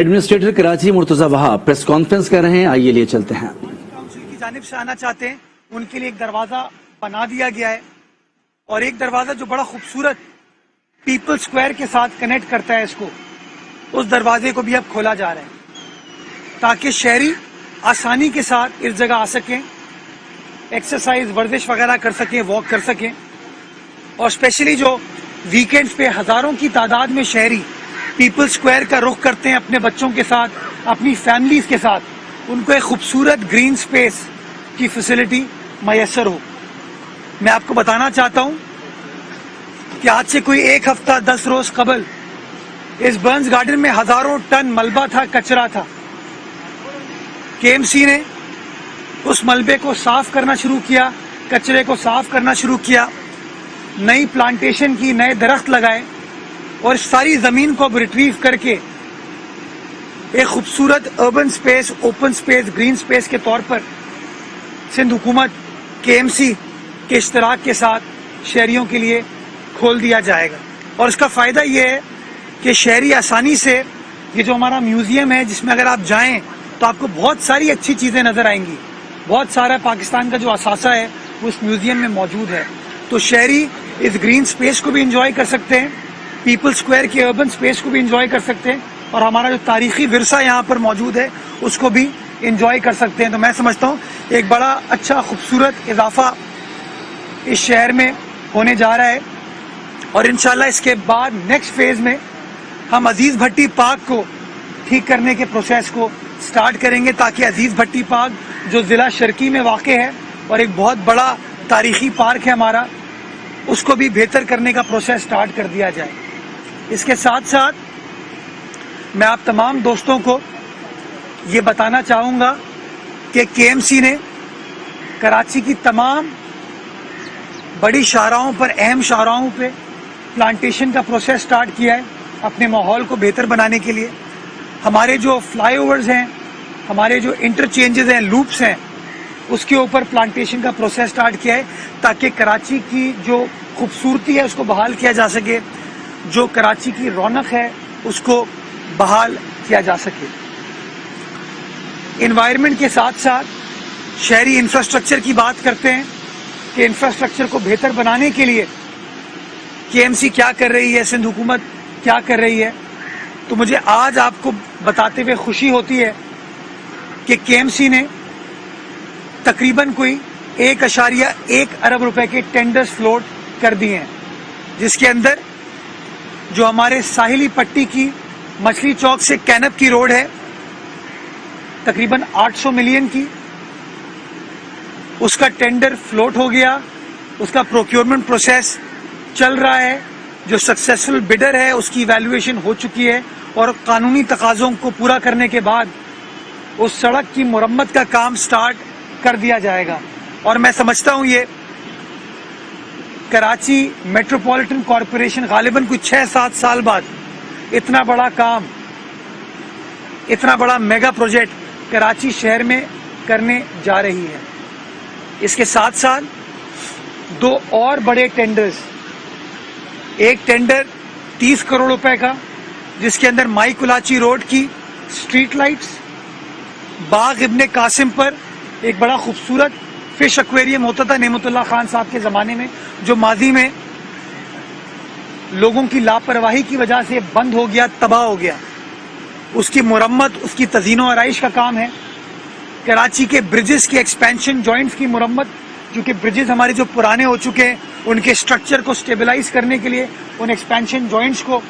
Administrator Karachi Murtaza وہاب press conference کر رہے ہیں، آئیے لیے چلتے ہیں۔ کونسل کی جانب سے آنا چاہتے ہیں ان کے لیے ایک دروازہ بنا دیا گیا ہے، اور ایک دروازہ جو بڑا خوبصورت پیپل سکوائر کے ساتھ کنیکٹ کرتا ہے اس دروازے کو بھی اب کھولا جا رہا ہے تاکہ شہری آسانی کے ساتھ اس جگہ آ سکیں، ایکسرسائز ورزش وغیرہ کر سکیں، واک کر سکیں، اور اسپیشلی جو ویکینڈز پہ ہزاروں کی تعداد میں شہری پیپل سکوائر کا رخ کرتے ہیں اپنے بچوں کے ساتھ، اپنی فیملیز کے ساتھ، ان کو ایک خوبصورت گرین سپیس کی فیسلٹی میسر ہو۔ میں آپ کو بتانا چاہتا ہوں کہ آج سے کوئی 1 ہفتہ 10 روز قبل اس برنز گارڈن میں ہزاروں ٹن ملبہ تھا، کچرا تھا۔ کے ایم سی نے اس ملبے کو صاف کرنا شروع کیا، کچرے کو صاف کرنا شروع کیا، نئی پلانٹیشن کی، نئے درخت لگائے، اور ساری زمین کو اب ریٹریو کر کے ایک خوبصورت urban space, open space, green space کے طور پر سندھ حکومت کے ایم سی کے اشتراک کے ساتھ شہریوں کے لیے کھول دیا جائے گا۔ اور اس کا فائدہ یہ ہے کہ شہری آسانی سے، یہ جو ہمارا میوزیم ہے جس میں اگر آپ جائیں تو آپ کو بہت ساری اچھی چیزیں نظر آئیں گی، بہت سارا پاکستان کا جو اثاثہ ہے وہ اس میوزیم میں موجود ہے، تو شہری اس گرین سپیس کو بھی انجوائے کر سکتے ہیں، پیپل سکوائر کے اربن سپیس کو بھی انجوائے کر سکتے ہیں، اور ہمارا جو تاریخی ورثہ یہاں پر موجود ہے اس کو بھی انجوائے کر سکتے ہیں۔ تو میں سمجھتا ہوں ایک بڑا اچھا خوبصورت اضافہ اس شہر میں ہونے جا رہا ہے، اور انشاءاللہ اس کے بعد نیکسٹ فیز میں ہم عزیز بھٹی پارک کو ٹھیک کرنے کے پروسیس کو سٹارٹ کریں گے، تاکہ عزیز بھٹی پارک جو ضلع شرقی میں واقع ہے اور ایک بہت بڑا تاریخی پارک ہے ہمارا، اس کو بھی بہتر کرنے کا پروسیس سٹارٹ کر دیا جائے۔ اس کے ساتھ ساتھ میں آپ تمام دوستوں کو یہ بتانا چاہوں گا کہ کے ایم سی نے کراچی کی تمام بڑی شاہراہوں پر، اہم شاہراہوں پہ پلانٹیشن کا پروسیس سٹارٹ کیا ہے اپنے ماحول کو بہتر بنانے کے لیے۔ ہمارے جو فلائی اوورز ہیں، ہمارے جو انٹرچینجز ہیں، لوپس ہیں، اس کے اوپر پلانٹیشن کا پروسیس سٹارٹ کیا ہے تاکہ کراچی کی جو خوبصورتی ہے اس کو بحال کیا جا سکے، جو کراچی کی رونق ہے اس کو بحال کیا جا سکے۔ انوائرمنٹ کے ساتھ ساتھ شہری انفراسٹرکچر کی بات کرتے ہیں کہ انفراسٹرکچر کو بہتر بنانے کے لیے کے ایم سی کیا کر رہی ہے، سندھ حکومت کیا کر رہی ہے، تو مجھے آج آپ کو بتاتے ہوئے خوشی ہوتی ہے کہ کے ایم سی نے تقریباً کوئی 1.1 ارب روپے کے ٹینڈرز فلوٹ کر دیے ہیں، جس کے اندر جو ہمارے ساحلی پٹی کی مچھلی چوک سے کینپ کی روڈ ہے تقریباً 800 ملین کی، اس کا ٹینڈر فلوٹ ہو گیا، اس کا پروکیورمنٹ پروسیس چل رہا ہے، جو سکسیسفل بڈر ہے اس کی ایویلویشن ہو چکی ہے، اور قانونی تقاضوں کو پورا کرنے کے بعد اس سڑک کی مرمت کا کام سٹارٹ کر دیا جائے گا۔ اور میں سمجھتا ہوں یہ کراچی میٹروپولیٹن کارپوریشن غالباً کوئی 6-7 سال بعد اتنا بڑا کام، اتنا بڑا میگا پروجیکٹ کراچی شہر میں کرنے جا رہی ہے۔ اس کے ساتھ ساتھ 2 اور بڑے ٹینڈرز، ایک ٹینڈر 30 کروڑ روپے کا جس کے اندر مائی کلاچی روڈ کی سٹریٹ لائٹس، باغ ابن قاسم پر ایک بڑا خوبصورت فش ایکویریم ہوتا تھا نعمت اللہ خان صاحب کے زمانے میں، جو ماضی میں لوگوں کی لاپرواہی کی وجہ سے بند ہو گیا، تباہ ہو گیا، اس کی مرمت، اس کی تزئین و آرائش کا کام ہے۔ کراچی کے برجز کی ایکسپینشن، جوائنٹس کی مرمت، جو کہ برجز ہمارے جو پرانے ہو چکے ہیں ان کے سٹرکچر کو سٹیبلائز کرنے کے لیے ان ایکسپینشن جوائنٹس کو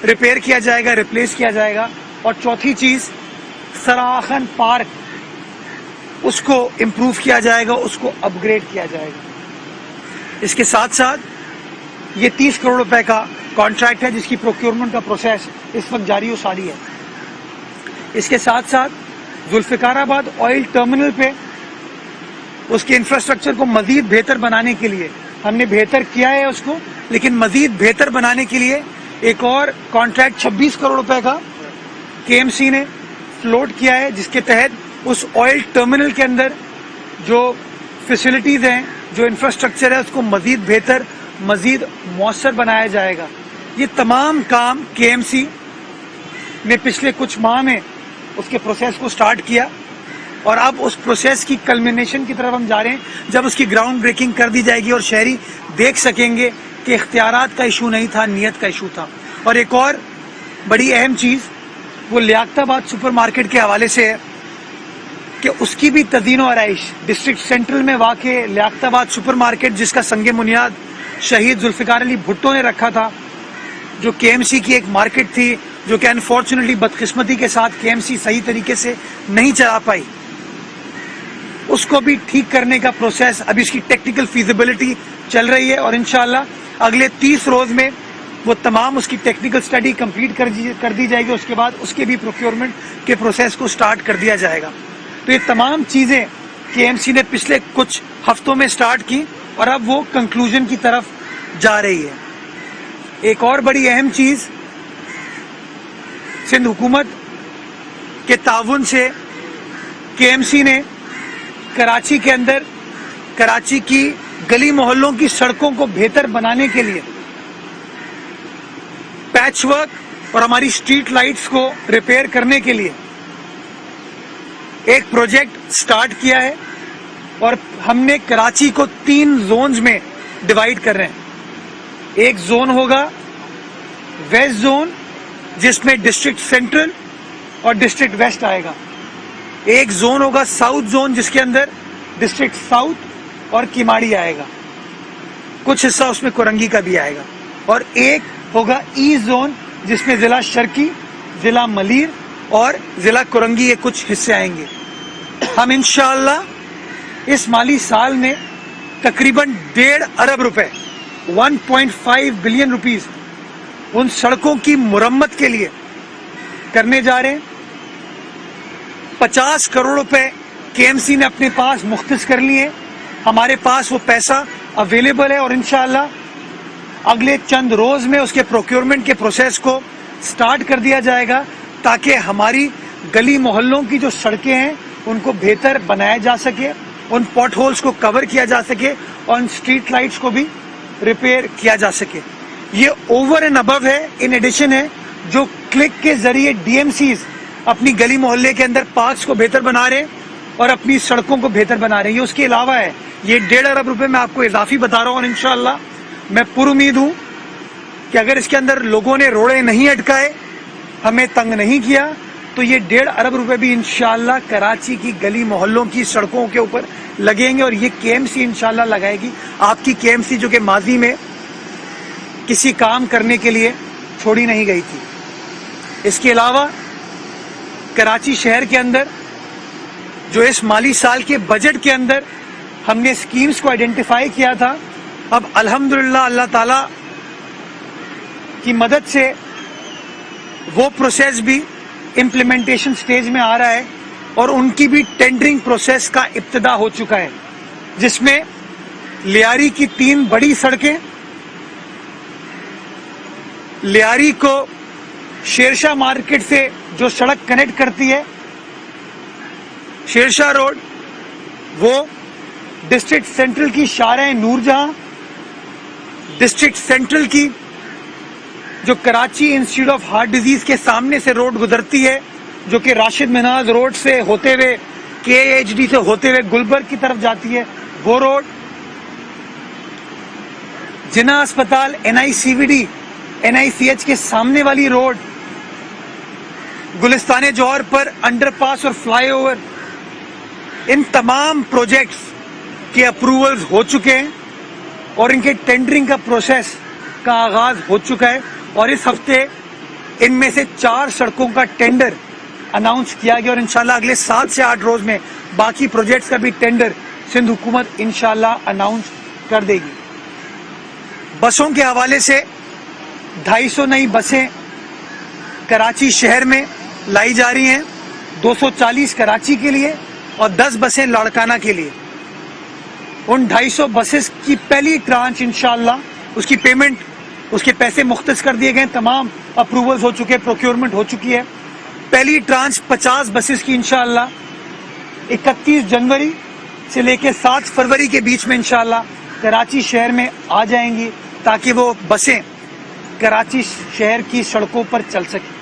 ریپیئر کیا جائے گا، ریپلیس کیا جائے گا۔ اور چوتھی چیز سراخن پارک، اس کو امپروو کیا جائے گا، اس کو اپ گریڈ کیا جائے گا۔ اس کے ساتھ ساتھ یہ 30 کروڑ روپے کا کانٹریکٹ ہے جس کی پروکیورمنٹ کا پروسیس اس وقت جاری و ساری ہے۔ اس کے ساتھ ساتھ ذوالفقار آباد آئل ٹرمینل پہ اس کے انفراسٹرکچر کو مزید بہتر بنانے کے لیے ہم نے بہتر کیا ہے اس کو، لیکن مزید بہتر بنانے کے لیے ایک اور کانٹریکٹ 26 کروڑ روپے کا کے ایم سی نے فلوٹ کیا ہے، جس کے تحت اس آئل ٹرمینل کے اندر جو فیسلٹیز ہیں، جو انفراسٹرکچر ہے، اس کو مزید بہتر، مزید مؤثر بنایا جائے گا۔ یہ تمام کام کے ایم سی نے پچھلے کچھ ماہ میں اس کے پروسیس کو سٹارٹ کیا اور اب اس پروسیس کی کلمینیشن کی طرف ہم جا رہے ہیں جب اس کی گراؤنڈ بریکنگ کر دی جائے گی اور شہری دیکھ سکیں گے کہ اختیارات کا ایشو نہیں تھا، نیت کا ایشو تھا. اور ایک اور بڑی اہم چیز وہ لیاقت آباد سپر مارکیٹ کے حوالے سے ہے کہ اس کی بھی تزئین و آرائش ڈسٹرکٹ سینٹرل میں واقع لیاقت آباد سپر مارکیٹ، جس کا سنگ بنیاد شہید ذوالفقار علی بھٹو نے رکھا تھا، جو کے ایم سی کی ایک مارکیٹ تھی جو کہ انفارچونیٹلی بدقسمتی کے ساتھ کے ایم سی صحیح طریقے سے نہیں چلا پائی، اس کو بھی ٹھیک کرنے کا پروسیس ابھی اس کی ٹیکنیکل فیزیبلٹی چل رہی ہے اور انشاءاللہ اگلے 30 روز میں وہ تمام اس کی ٹیکنیکل سٹڈی کمپلیٹ کر دی جائے گی. اس کے بعد اس کے بھی پروکیورمنٹ کے پروسیس کو سٹارٹ کر دیا جائے گا. تو یہ تمام چیزیں کے ایم سی نے پچھلے کچھ ہفتوں میں سٹارٹ کی اور اب وہ کنکلوژن کی طرف جا رہی ہے. ایک اور بڑی اہم چیز سندھ حکومت کے تعاون سے کے ایم سی نے کراچی کے اندر کراچی کی گلی محلوں کی سڑکوں کو بہتر بنانے کے لیے پیچ ورک اور ہماری سٹریٹ لائٹس کو ریپیئر کرنے کے لیے ایک پروجیکٹ سٹارٹ کیا ہے اور ہم نے کراچی کو 3 زونز میں ڈیوائیڈ کر رہے ہیں. ایک زون ہوگا ویسٹ زون جس میں ڈسٹرکٹ سینٹرل اور ڈسٹرکٹ ویسٹ آئے گا. ایک زون ہوگا ساؤتھ زون جس کے اندر ڈسٹرکٹ ساؤتھ اور کیماڑی آئے گا، کچھ حصہ اس میں کورنگی کا بھی آئے گا. اور ایک ہوگا ایسٹ زون جس میں ضلع شرقی، ضلع ملیر اور ضلع کورنگی کے کچھ حصے آئیں گے. ہم انشاءاللہ اس مالی سال میں تقریباً 1.5 ارب روپے 1.5 بلین روپیز ان سڑکوں کی مرمت کے لیے کرنے جا رہے ہیں. 50 کروڑ روپے کے ایم سی نے اپنے پاس مختص کر لیے. ہمارے پاس وہ پیسہ اویلیبل ہے اور انشاءاللہ اگلے چند روز میں اس کے پروکیورمنٹ کے پروسیس کو سٹارٹ کر دیا جائے گا تاکہ ہماری گلی محلوں کی جو سڑکیں ہیں ان کو بہتر بنایا جا سکے، ان پاٹ ہولز کو کور کیا جا سکے اور ان سٹریٹ لائٹس کو بھی ریپیئر کیا جا سکے. یہ اوور اینڈ ابو ہے، ان ایڈیشن ہے جو کلک کے ذریعے ڈی ایم سیز اپنی گلی محلے کے اندر پارکس کو بہتر بنا رہے ہیں اور اپنی سڑکوں کو بہتر بنا رہے ہیں. یہ اس کے علاوہ ہے. یہ 1.5 ارب روپے میں آپ کو اضافی بتا رہا ہوں اور انشاءاللہ میں پر امید ہوں کہ اگر اس کے اندر لوگوں نے روڑے نہیں اٹکائے، ہمیں تنگ نہیں کیا، تو یہ 1.5 ارب روپے بھی انشاءاللہ کراچی کی گلی محلوں کی سڑکوں کے اوپر لگیں گے اور یہ کے ایم سی انشاءاللہ لگائے گی. آپ کی کے ایم سی جو کہ ماضی میں کسی کام کرنے کے لیے چھوڑی نہیں گئی تھی. اس کے علاوہ کراچی شہر کے اندر جو اس مالی سال کے بجٹ کے اندر ہم نے اسکیمز کو آئیڈینٹیفائی کیا تھا، اب الحمدللہ اللہ تعالی کی مدد سے وہ پروسیس بھی امپلیمنٹیشن سٹیج میں آ رہا ہے اور ان کی بھی ٹینڈرنگ پروسیس کا ابتدا ہو چکا ہے، جس میں لیاری کی 3 بڑی سڑکیں، لیاری کو شیرشاہ مارکیٹ سے جو سڑک کنیکٹ کرتی ہے شیرشاہ روڈ، وہ ڈسٹرکٹ سینٹرل کی شارع نور جہاں، ڈسٹرکٹ سینٹرل کی جو Karachi institute of heart disease کے سامنے سے روڈ گزرتی ہے جو کہ راشد مناز روڈ سے ہوتے ہوئے کے ایچ ڈی سے ہوتے ہوئے گلبرگ کی طرف جاتی ہے، وہ روڈ، جناح اسپتال این آئی سی وی ڈی این آئی سی ایچ کے سامنے والی روڈ، گلستان جوہر پر انڈر پاس اور فلائی اوور، ان تمام پروجیکٹس کے اپروولز ہو چکے ہیں اور ان کے ٹینڈرنگ کا پروسیس کا آغاز ہو چکا ہے اور اس ہفتے ان میں سے 4 سڑکوں کا ٹینڈر اناؤنس کیا گیا اور انشاءاللہ اگلے 7 سے 8 روز میں باقی پروجیکٹس کا بھی ٹینڈر سندھ حکومت انشاءاللہ اناؤنس کر دے گی. بسوں کے حوالے سے 250 نئی بسیں کراچی شہر میں لائی جا رہی ہیں، 240 کراچی کے لیے اور 10 بسیں لاڑکانہ کے لیے. ان 250 بسز کی پہلی ٹرانچ انشاءاللہ اس کی پیمنٹ، اس کے پیسے مختص کر دیے گئے، تمام اپروولز ہو چکے، پروکیورمنٹ ہو چکی ہے. پہلی ٹرانچ 50 بسز کی انشاءاللہ 31 جنوری سے لے کے 7 فروری کے بیچ میں انشاءاللہ کراچی شہر میں آ جائیں گی تاکہ وہ بسیں کراچی شہر کی سڑکوں پر چل سکیں.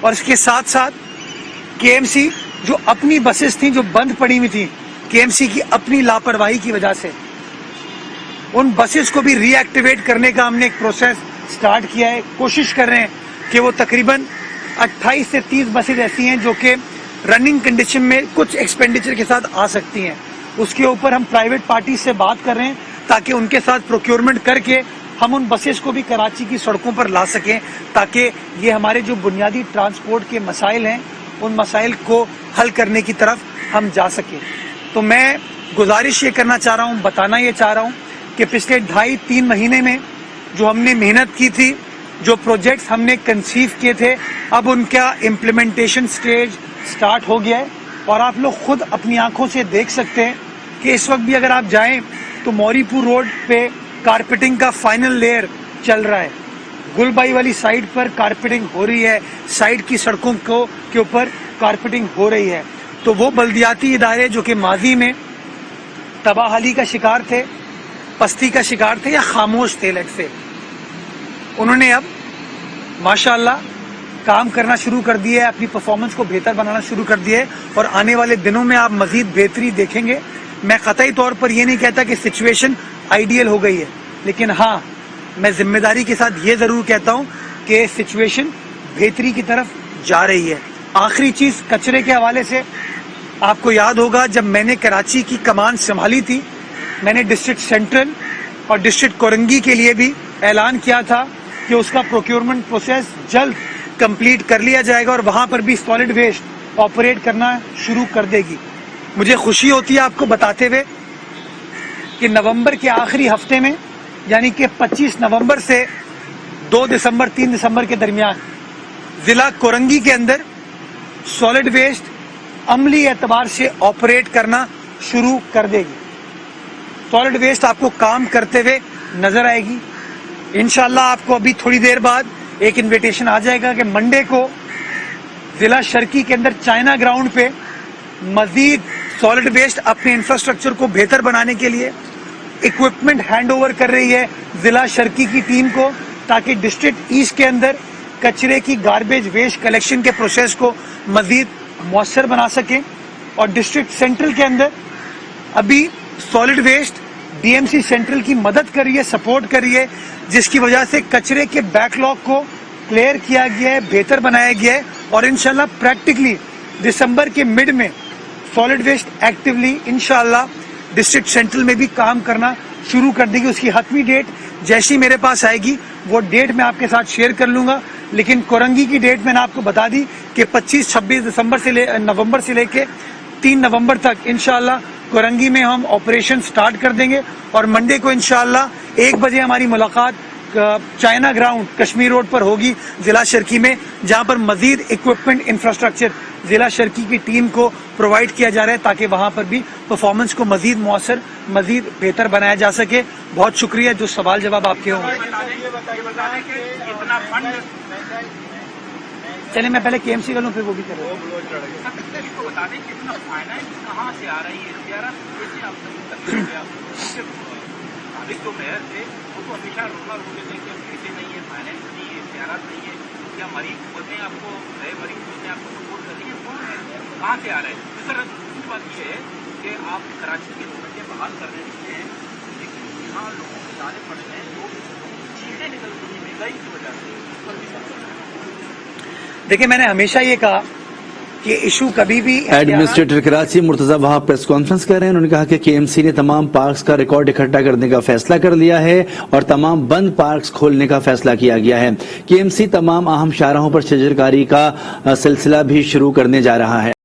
اور اس کے ساتھ ساتھ KMC جو اپنی بسیں تھیں جو بند پڑی ہوئی تھیں KMC کی اپنی لاپرواہی کی وجہ سے، ان بسز کو بھی ری ایکٹیویٹ کرنے کا ہم نے ایک پروسیس سٹارٹ کیا ہے. کوشش کر رہے ہیں کہ وہ تقریباً 28 سے 30 بسز ایسی ہیں جو کہ رننگ کنڈیشن میں کچھ ایکسپینڈیچر کے ساتھ آ سکتی ہیں. اس کے اوپر ہم پرائیویٹ پارٹی سے بات کر رہے ہیں تاکہ ان کے ساتھ پروکیورمنٹ کر کے ہم ان بسز کو بھی کراچی کی سڑکوں پر لا سکیں، تاکہ یہ ہمارے جو بنیادی ٹرانسپورٹ کے مسائل ہیں ان مسائل کو حل کرنے کی طرف ہم جا سکیں. تو میں گزارش یہ کرنا چاہ رہا ہوں، بتانا یہ چاہ رہا ہوں کہ پچھلے 2.5-3 مہینے میں جو ہم نے محنت کی تھی، جو پروجیکٹس ہم نے کنسیو کیے تھے، اب ان کا امپلیمنٹیشن سٹیج سٹارٹ ہو گیا ہے. اور آپ لوگ خود اپنی آنکھوں سے دیکھ سکتے ہیں کہ اس وقت بھی اگر آپ جائیں تو موری پور روڈ پہ کارپیٹنگ کا فائنل لیئر چل رہا ہے. گل بائی والی سائڈ پر کارپیٹنگ ہو رہی ہے، سائڈ کی سڑکوں کے اوپر کارپیٹنگ ہو رہی ہے. تو وہ بلدیاتی ادارے جو کہ ماضی میں تباہی کا شکار تھے، پستی کا شکار تھے یا خاموش تھے لیٹ سے، انہوں نے اب ماشاءاللہ کام کرنا شروع کر دیا ہے، اپنی پرفارمنس کو بہتر بنانا شروع کر دیا ہے. اور آنے والے دنوں میں آپ مزید بہتری دیکھیں گے. میں قطعی طور پر یہ نہیں کہتا کہ سچویشن آئیڈیل ہو گئی ہے، لیکن ہاں میں ذمہ داری کے ساتھ یہ ضرور کہتا ہوں کہ سچویشن بہتری کی طرف جا رہی ہے. آخری چیز کچرے کے حوالے سے، آپ کو یاد ہوگا جب میں نے کراچی کی کمان سنبھالی تھی، میں نے ڈسٹرکٹ سینٹرل اور ڈسٹرکٹ کورنگی کے لیے بھی اعلان کیا تھا کہ اس کا پروکیورمنٹ پروسیس جلد کمپلیٹ کر لیا جائے گا اور وہاں پر بھی سالڈ ویسٹ آپریٹ کرنا شروع کر دے گی. مجھے خوشی ہوتی ہے آپ کو بتاتے ہوئے کہ نومبر کے آخری ہفتے میں، یعنی کہ 25 نومبر سے 2 دسمبر 3 دسمبر کے درمیان ضلع کورنگی کے اندر سالڈ ویسٹ عملی اعتبار سے آپریٹ کرنا شروع کر دے گی. سالڈ ویسٹ آپ کو کام کرتے ہوئے نظر آئے گی. انشاءاللہ آپ کو ابھی تھوڑی دیر بعد ایک انویٹیشن آ جائے گا کہ منڈے کو ضلع شرقی کے اندر چائنا گراؤنڈ پہ مزید سالڈ ویسٹ اپنے انفراسٹرکچر کو بہتر بنانے کے لیے اکوپمنٹ ہینڈ اوور کر رہی ہے ضلع شرقی کی ٹیم کو، تاکہ ڈسٹرکٹ ایسٹ کے اندر کچرے کی گاربیج ویسٹ کلیکشن کے پروسیس کو مزید مؤثر بنا سکیں. اور ڈسٹرکٹ سینٹرل کے اندر ابھی سالڈ ویسٹ DMC سینٹرل کی مدد کر رہی ہے، سپورٹ کر رہی ہے، جس کی وجہ سے کچرے کے بیک لاگ کو کلیئر کیا گیا ہے، بہتر بنایا گیا ہے. اور انشاءاللہ پریکٹیکلی دسمبر کے مڈ میں سالڈ ویسٹ ایکٹیولی انشاءاللہ ڈسٹرکٹ سینٹرل میں بھی کام کرنا شروع کر دے گی. اس کی حتمی ڈیٹ جیسی میرے پاس آئے گی وہ ڈیٹ میں آپ کے ساتھ شیئر کر لوں گا. لیکن کورنگی کی ڈیٹ میں نے آپ کو بتا دی کہ 25-26 نومبر سے لے کے 3 نومبر تک انشاءاللہ کورنگی میں ہم آپریشن سٹارٹ کر دیں گے. اور منڈے کو انشاءاللہ 1 بجے ہماری ملاقات چائنا گراؤنڈ کشمیر روڈ پر ہوگی ضلع شرقی میں، جہاں پر مزید اکوپمنٹ انفراسٹرکچر ضلع شرقی کی ٹیم کو پرووائڈ کیا جا رہا ہے تاکہ وہاں پر بھی پرفارمنس کو مزید مؤثر، مزید بہتر بنایا جا سکے. بہت شکریہ. جو سوال جواب آپ کے ہوں. چلیں میں پہلے KMC کا لوں پھر وہ بھی کروں. کہاں سے آ رہے ہیں سر؟ دوسری بات یہ ہے کہ آپ کراچی کے روڈیں بحال کر رہے ہیں، لیکن یہاں لوگوں کے دانے پڑ رہے ہیں، لوگ چیزیں نکل رہی ہیں مہنگائی کی وجہ سے. دیکھیں میں نے ہمیشہ یہ کہا کہ ایشو کبھی بھی ایڈمنسٹریٹر کراچی مرتضی وہاب پریس کانفرنس کر رہے ہیں. انہوں نے کہا کہ KMC نے تمام پارکس کا ریکارڈ اکٹھا کرنے کا فیصلہ کر لیا ہے اور تمام بند پارکس کھولنے کا فیصلہ کیا گیا ہے. KMC تمام اہم شاہراہوں پر شجرکاری کا سلسلہ بھی شروع کرنے جا رہا ہے.